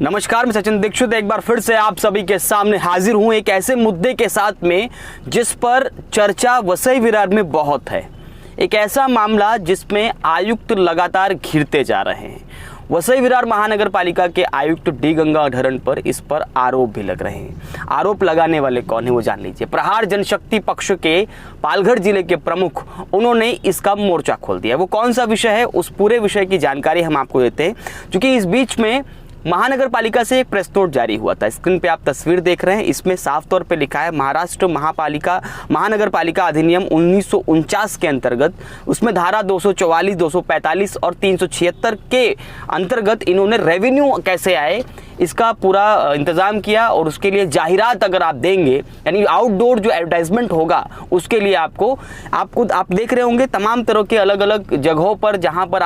नमस्कार, मैं सचिन दीक्षित एक बार फिर से आप सभी के सामने हाजिर हूं एक ऐसे मुद्दे के साथ में जिस पर चर्चा वसई विरार में बहुत है। एक ऐसा मामला जिसमें आयुक्त लगातार घिरते जा रहे हैं। वसई विरार महानगर पालिका के आयुक्त डी गंगाधरन पर इस पर आरोप भी लग रहे हैं। आरोप लगाने वाले कौन है वो जान लीजिए। प्रहार जनशक्ति पक्ष के पालघर जिले के प्रमुख, उन्होंने इसका मोर्चा खोल दिया। वो कौन सा विषय है, उस पूरे विषय की जानकारी हम आपको देते हैं, क्योंकि इस बीच में महानगर पालिका से एक प्रेस नोट जारी हुआ था। स्क्रीन पे आप तस्वीर देख रहे हैं, इसमें साफ तौर पे लिखा है महाराष्ट्र महानगर पालिका अधिनियम 1949 के अंतर्गत, उसमें धारा 244, 245 और 376 के अंतर्गत इन्होंने रेवेन्यू कैसे आए इसका पूरा इंतजाम किया। और उसके लिए जाहिरात अगर आप देंगे, यानी आउटडोर जो एडवर्टाइजमेंट होगा, उसके लिए आप देख रहे होंगे तमाम तरह के अलग अलग जगहों पर जहां पर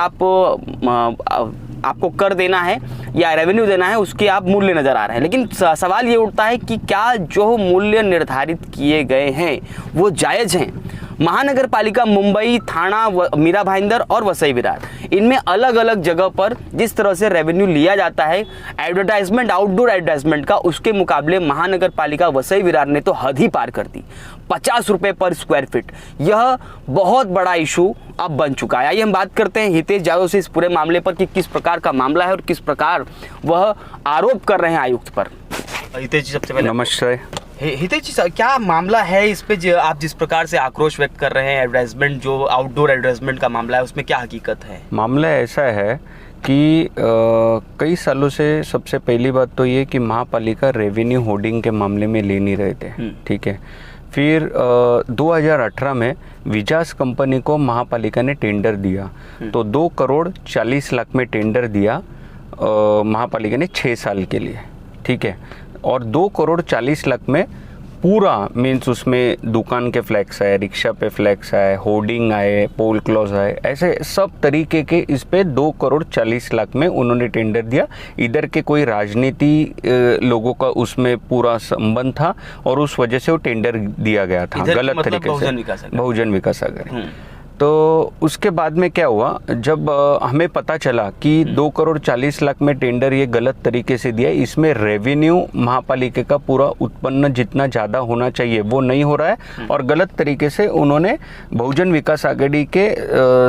आपको कर देना है या रेवेन्यू देना है, उसके आप मूल्य नजर आ रहे हैं। लेकिन सवाल ये उठता है कि क्या जो मूल्य निर्धारित किए गए हैं वो जायज़ हैं? महानगर पालिका मुंबई, थाना, मीरा भाईंदर और वसई विरार, इनमें अलग अलग जगह पर जिस तरह से रेवेन्यू लिया जाता है एडवर्टाइजमेंट, आउटडोर एडवर्टाइजमेंट का, उसके मुकाबले महानगर पालिका वसई विरार ने तो हद ही पार कर दी। 50 रुपए पर स्क्वायर फीट, यह बहुत बड़ा इशू अब बन चुका है। आइए हम बात करते हैं हितेश जादव से इस पूरे मामले पर कि किस प्रकार का मामला है और किस प्रकार वह आरोप कर रहे हैं आयुक्त पर। हितेश जी, सबसे पहले नमस्ते। हितेश जी, क्या मामला है इस पे आप जिस प्रकार से आक्रोश व्यक्त कर रहे हैं? एडवर्टाइजमेंट, जो आउटडोर एडवर्टाइजमेंट का मामला है, उसमें क्या हकीकत है? मामला ऐसा है कि कई सालों से सबसे पहली बात तो ये कि महापालिका रेवेन्यू होर्डिंग के मामले में ले नहीं रहे थे, ठीक है। फिर 2018 में विजास कंपनी को महापालिका ने टेंडर दिया, तो 2 करोड़ 40 लाख में टेंडर दिया महापालिका ने 6 साल के लिए, ठीक है। और 2 करोड़ 40 लाख में पूरा मीन्स उसमें दुकान के फ्लैक्स आए, रिक्शा पे फ्लैक्स आए, होर्डिंग आए, पोल क्लॉज आए, ऐसे सब तरीके के इस पे 2 करोड़ 40 लाख में उन्होंने टेंडर दिया। इधर के कोई राजनीति लोगों का उसमें पूरा संबंध था और उस वजह से वो टेंडर दिया गया था गलत तरीके से, बहुजन विकास अघाड़ी। तो उसके बाद में क्या हुआ, जब हमें पता चला कि 2 करोड़ 40 लाख में टेंडर ये गलत तरीके से दिया, इसमें रेवेन्यू महापालिका का पूरा उत्पन्न जितना ज़्यादा होना चाहिए वो नहीं हो रहा है, और गलत तरीके से उन्होंने बहुजन विकास अघाड़ी के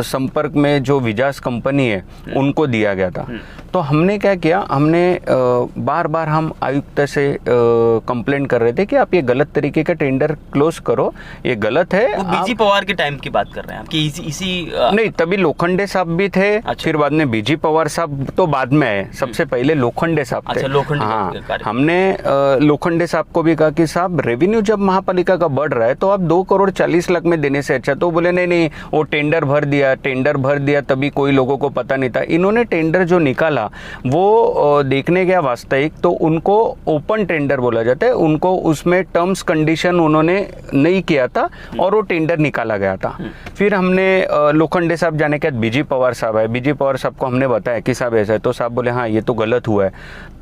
संपर्क में जो विजास कंपनी है उनको दिया गया था। तो हमने क्या किया, हमने बार बार हम आयुक्त से कंप्लेंट कर रहे थे कि आप ये गलत तरीके का टेंडर क्लोज करो, ये गलत है। बीजी पवार के टाइम की बात कर रहे हैं कि इसी नहीं, तभी लोखंडे साहब भी थे। अच्छा। फिर बाद में बीजी पवार साहब तो बाद में आए, सबसे पहले लोखंडे साहब थे। अच्छा, लोखंडे। हाँ, हमने लोखंडे साहब को भी कहा कि साहब रेवेन्यू जब महापालिका का बढ़ रहा है तो आप 2 करोड़ 40 लाख में देने से अच्छा, तो बोले नहीं वो टेंडर भर दिया तभी कोई लोगों को पता नहीं था। इन्होंने टेंडर जो निकाला वो देखने गया वास्तविक, तो उनको ओपन टेंडर बोला जाता है, उनको उसमें टर्म्स कंडीशन उन्होंने नहीं किया था और वो टेंडर निकाला गया था। फिर हमने लोखंडे साहब जाने के बाद बीजी पवार साहब आए, बीजी पवार साहब को हमने बताया कि साहब ऐसा है, तो साहब बोले हाँ ये तो गलत हुआ है।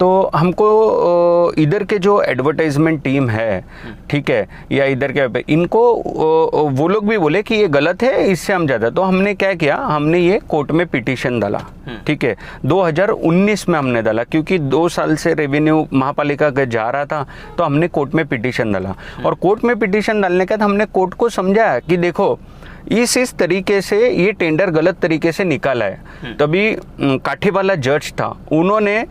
तो हमको इधर के जो एडवर्टाइजमेंट टीम है, ठीक है, या इधर के इनको वो लोग भी बोले कि ये गलत है, इससे हम ज़्यादा। तो हमने क्या किया, हमने ये कोर्ट में पिटीशन डाला, ठीक है। 2019 में हमने डाला, क्योंकि 2 साल से रेवेन्यू महापालिका का जा रहा था, तो हमने कोर्ट में पिटीशन डाला। और कोर्ट में पिटीशन डालने के बाद हमने कोर्ट को समझाया कि देखो इस तरीके से ये टेंडर गलत तरीके से निकाला है। तभी काठी वाला जज था, उन्होंने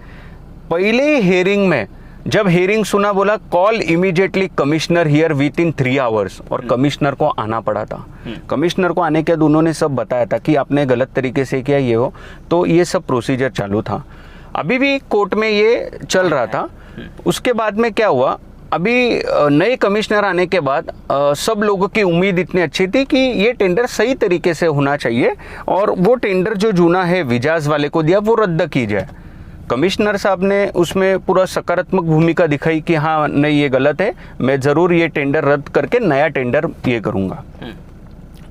पहले ही हियरिंग में जब हियरिंग सुना, बोला call immediately commissioner here with in 3 hours, और कमिश्नर को आना पड़ा था। कमिश्नर को आने के बाद उन्होंने सब बताया था कि आपने गलत तरीके से किया ये हो, तो ये सब प्रोसीजर चालू था। अभी भी कोर्ट में ये चल रहा था। उसके बाद में क्या हुआ, अभी नए कमिश्नर आने के बाद सब लोगों की उम्मीद इतनी अच्छी थी कि ये टेंडर सही तरीके से होना चाहिए और वो टेंडर जो जूना है विजास वाले को दिया वो रद्द की जाए। कमिश्नर साहब ने उसमें पूरा सकारात्मक भूमिका दिखाई कि हाँ नहीं ये गलत है, मैं ज़रूर ये टेंडर रद्द करके नया टेंडर ये करूँगा।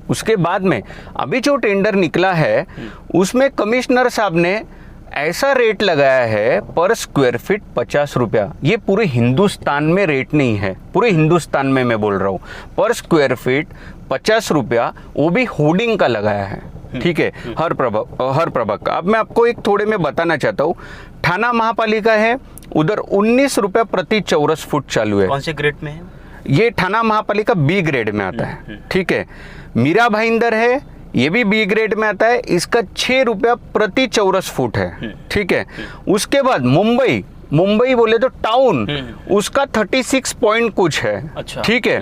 उसके बाद में अभी जो टेंडर निकला है उसमें कमिश्नर साहब ने ऐसा रेट लगाया है पर स्क्वायर फीट 50 रुपया। ये पूरे हिंदुस्तान में रेट नहीं है, पूरे हिंदुस्तान में मैं बोल रहा हूँ, पर स्क्वायर फीट 50 रुपया, वो भी होर्डिंग का लगाया है, ठीक है, हर प्रभाग का। अब मैं आपको एक थोड़े में बताना चाहता हूँ, थाना महापालिका है, उधर 19 रुपया प्रति चौरस फुट चालू है। कौन से ग्रेड में है? ये थाना महापालिका बी ग्रेड में आता है, ठीक है। मीरा भाईंदर है, ये भी बी ग्रेड में आता है, इसका 6 रुपया प्रति चौरस फुट है, ठीक है। उसके बाद मुंबई बोले तो टाउन, उसका 36 पॉइंट कुछ है, अच्छा। ठीक है।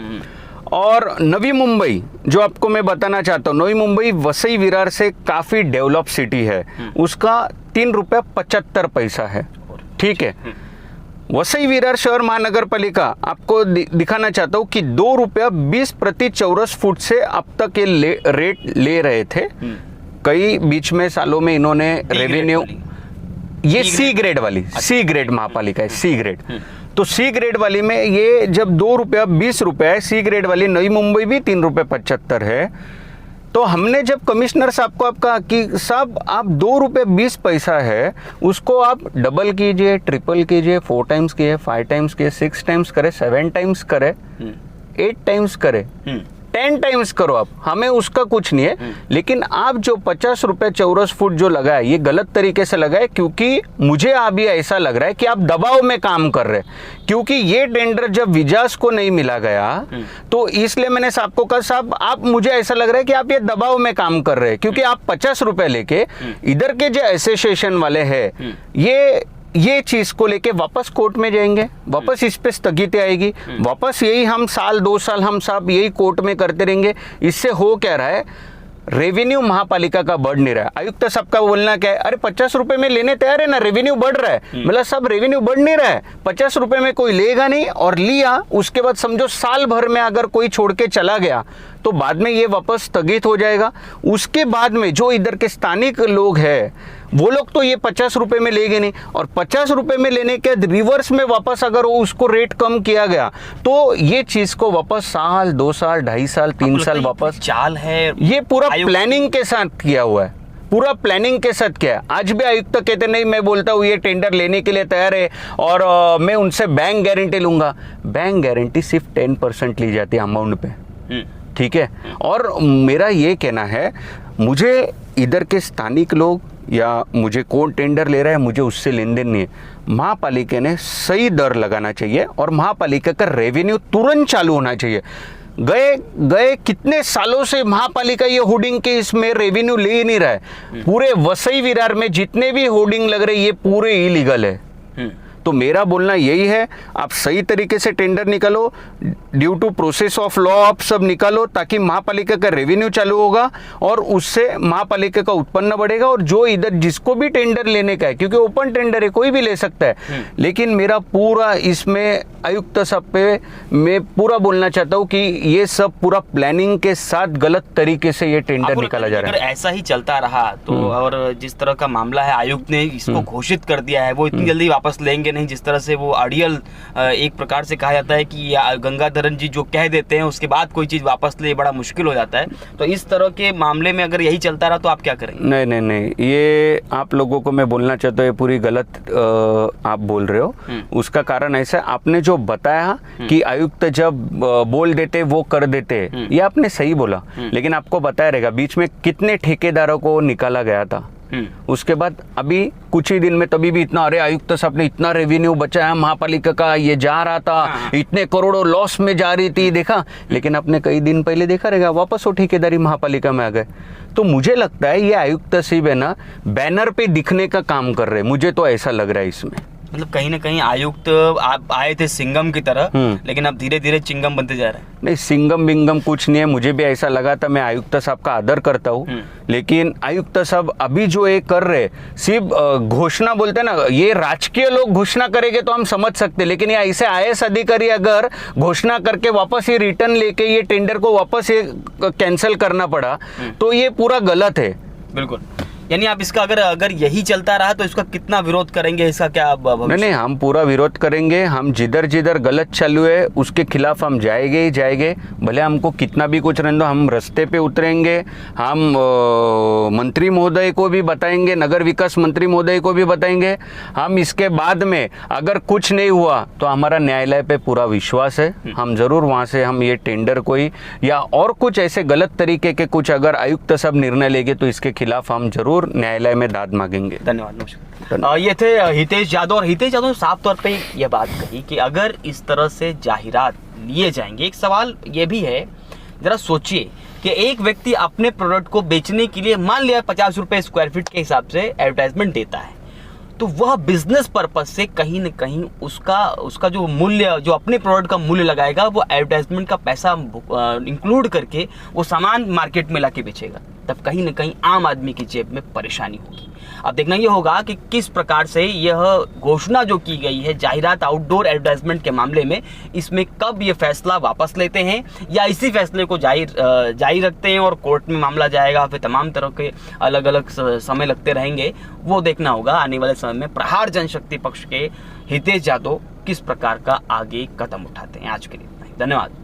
और नवी मुंबई जो आपको मैं बताना चाहता हूँ, नवी मुंबई वसई विरार से काफी डेवलप सिटी है, उसका 3 रुपया 75 पैसा है, ठीक है। वसई विरार शहर महानगर पालिका आपको दिखाना चाहता हूँ कि 2 रुपया 20 प्रति चौरस फुट से अब तक ये रेट ले रहे थे। कई बीच में सालों में इन्होंने रेवेन्यू, ये सी ग्रेड वाली, सी ग्रेड महापालिका है, सी ग्रेड। तो सी ग्रेड वाली में ये जब 2 रुपया 20 रुपया है, सी ग्रेड वाली नई मुंबई भी 3 रुपये 75 है। तो हमने जब कमिश्नर साहब को आप कहा कि साहब आप 2 रुपये 20 पैसा है, उसको आप डबल कीजिए, ट्रिपल कीजिए, 4 टाइम्स कीजिए, 5 टाइम्स कीजिए, 6 टाइम्स करे, 7 टाइम्स करे, 8 टाइम्स करे, 10 टाइम्स करो आप, हमें उसका कुछ नहीं है। लेकिन आप जो 50 रुपए चौरस फुट जो लगाए, ये गलत तरीके से लगाए, क्योंकि मुझे अभी ऐसा लग रहा है कि आप दबाव में काम कर रहे हैं। क्योंकि ये टेंडर जब विजास को नहीं मिला गया, तो इसलिए मैंने साहब को कहा साहब आप, मुझे ऐसा लग रहा है कि आप ये दबाव में काम कर रहे हैं, क्योंकि आप 50 रुपए लेके इधर के जो एसोसिएशन वाले हैं, ये चीज को लेके वापस कोर्ट में जाएंगे, वापस इस पे स्थगिति आएगी, वापस यही हम 2 साल हम साहब यही कोर्ट में करते रहेंगे। इससे हो क्या रहा है, रेवेन्यू महापालिका का बढ़ नहीं रहा है। आयुक्त साहब का बोलना क्या है, अरे 50 रुपए में लेने तैयार है ना, रेवेन्यू बढ़ रहा है। मतलब सब रेवेन्यू बढ़ नहीं रहा है, 50 रुपए में कोई लेगा नहीं, और लिया उसके बाद समझो साल भर में अगर कोई छोड़ के चला गया तो बाद में ये वापस स्थगित हो जाएगा। उसके बाद में जो इधर के स्थानिक लोग हैं, वो लोग तो ये 50 रुपए में लेंगे नहीं, और 50 रुपए में लेने के रिवर्स में वापस अगर वो उसको रेट कम किया गया तो ये चीज को वापस साल, 2 साल, 2.5 साल, 3 साल वापस चाल है। ये पूरा प्लानिंग के साथ किया हुआ है, पूरा प्लानिंग के साथ किया है। आज भी आयुक्त तो कहते नहीं, मैं बोलता हूँ ये टेंडर लेने के लिए तैयार है और मैं उनसे बैंक गारंटी लूंगा। बैंक गारंटी सिर्फ 10% ली जाती है अमाउंट पे, ठीक है। और मेरा ये कहना है, मुझे इधर के स्थानिक लोग या मुझे कौन टेंडर ले रहा है, मुझे उससे लेन देन नहीं है। महापालिका ने सही दर लगाना चाहिए और महापालिका का रेवेन्यू तुरंत चालू होना चाहिए। गए कितने सालों से महापालिका ये होर्डिंग के इसमें रेवेन्यू ले ही नहीं रहा है। पूरे वसई विरार में जितने भी होर्डिंग लग रहे ये पूरे इलीगल है। तो मेरा बोलना यही है, आप सही तरीके से टेंडर निकालो, due to process of law आप सब निकालो, ताकि महापालिका का रेवेन्यू चालू होगा और उससे महापालिका का उत्पन्न बढ़ेगा। और जो इधर जिसको भी टेंडर लेने का है, क्योंकि ओपन टेंडर है, कोई भी ले सकता है, लेकिन मेरा पूरा इसमें आयुक्त साहब पे मैं पूरा बोलना चाहता हूँ कि ये सब पूरा प्लानिंग के साथ गलत तरीके से ये टेंडर निकाला जा रहा है। अगर ऐसा ही चलता रहा तो, और जिस तरह का मामला है, आयुक्त ने इसको घोषित कर दिया है, वो इतनी जल्दी वापस लेंगे नहीं। जिस तरह से वो अड़ियल एक प्रकार से कहा जाता है कि गंगाधरन जी जो कह देते हैं उसके बाद कोई चीज वापस ले बड़ा मुश्किल हो जाता है। तो इस तरह के मामले में अगर यही चलता रहा तो आप क्या करेंगे? नहीं, ये आप लोगों को मैं बोलना चाहता हूँ, ये पूरी गलत आप बोल रहे हो। उसका कारण ऐसा है, आपने जो बताया कि आयुक्त जब बोल देते वो कर देते, ये आपने सही बोला, लेकिन आपको बताया रहेगा बीच में कितने ठेकेदारों को निकाला गया था। उसके बाद अभी कुछ ही दिन में तभी भी इतना, अरे आयुक्त साहब ने इतना रेवेन्यू बचाया महापालिका का, ये जा रहा था, इतने करोड़ों लॉस में जा रही थी, देखा। लेकिन आपने कई दिन पहले देखा रहेगा वापस वो ठेकेदारी महापालिका में आ गए। तो मुझे लगता है ये आयुक्त साहब है ना, बैनर पे दिखने का काम कर रहे हैं, मुझे तो ऐसा लग रहा है इसमें। मतलब कहीं ना कहीं आयुक्त आप आए थे सिंगम की तरह, लेकिन अब धीरे धीरे चिंगम बनते जा रहे हैं। नहीं, सिंगम बिंगम कुछ नहीं है, मुझे भी ऐसा लगा था। मैं आयुक्त साहब का आदर करता हूँ, लेकिन आयुक्त साहब अभी जो ये कर रहे, सिर्फ घोषणा बोलते हैं ना, ये राजकीय लोग घोषणा करेंगे तो हम समझ सकते, लेकिन ये ऐसे IAS अधिकारी अगर घोषणा करके वापस ये रिटर्न लेके ये टेंडर को वापस ये कैंसिल करना पड़ा, तो ये पूरा गलत है। बिल्कुल, यानी आप इसका अगर यही चलता रहा तो इसका कितना विरोध करेंगे, इसका क्या भविष्य? नहीं, हम पूरा विरोध करेंगे। हम जिधर गलत चालू है उसके खिलाफ हम जाएंगे ही जाएंगे, भले हमको कितना भी कुछ रहने दो। हम रास्ते पे उतरेंगे, हम मंत्री महोदय को भी बताएंगे, नगर विकास मंत्री महोदय को भी बताएंगे। हम इसके बाद में अगर कुछ नहीं हुआ तो हमारा न्यायालय पे पूरा विश्वास है, हम जरूर वहाँ से हम ये टेंडर कोई या और कुछ ऐसे गलत तरीके के कुछ अगर आयुक्त साहब निर्णय लेंगे तो इसके खिलाफ हम जरूर जरूर न्यायालय में दाद मांगेंगे। धन्यवाद, नमस्कार। ये थे हितेश यादव, और हितेश यादव ने साफ तौर पे ये बात कही कि अगर इस तरह से जाहिरात लिए जाएंगे, एक सवाल ये भी है, जरा सोचिए कि एक व्यक्ति अपने प्रोडक्ट को बेचने के लिए मान लिया 50 रुपए स्क्वायर फीट के हिसाब से एडवर्टाइजमेंट देता है, तो वह बिजनेस पर्पज से कहीं न कहीं उसका जो मूल्य, जो अपने प्रोडक्ट का मूल्य लगाएगा, वो एडवर्टाइजमेंट का पैसा इंक्लूड करके वो सामान मार्केट में लाके बेचेगा, तब कहीं न कहीं आम आदमी की जेब में परेशानी होगी। अब देखना ये होगा कि किस प्रकार से यह घोषणा जो की गई है जाहिरात आउटडोर एडवर्टाइजमेंट के मामले में, इसमें कब ये फैसला वापस लेते हैं या इसी फैसले को जारी रखते हैं और कोर्ट में मामला जाएगा, फिर तमाम तरह के अलग अलग समय लगते रहेंगे, वो देखना होगा आने वाले समय में। प्रहार जनशक्ति पक्ष के हितेश यादव किस प्रकार का आगे कदम उठाते हैं। आज के लिए धन्यवाद।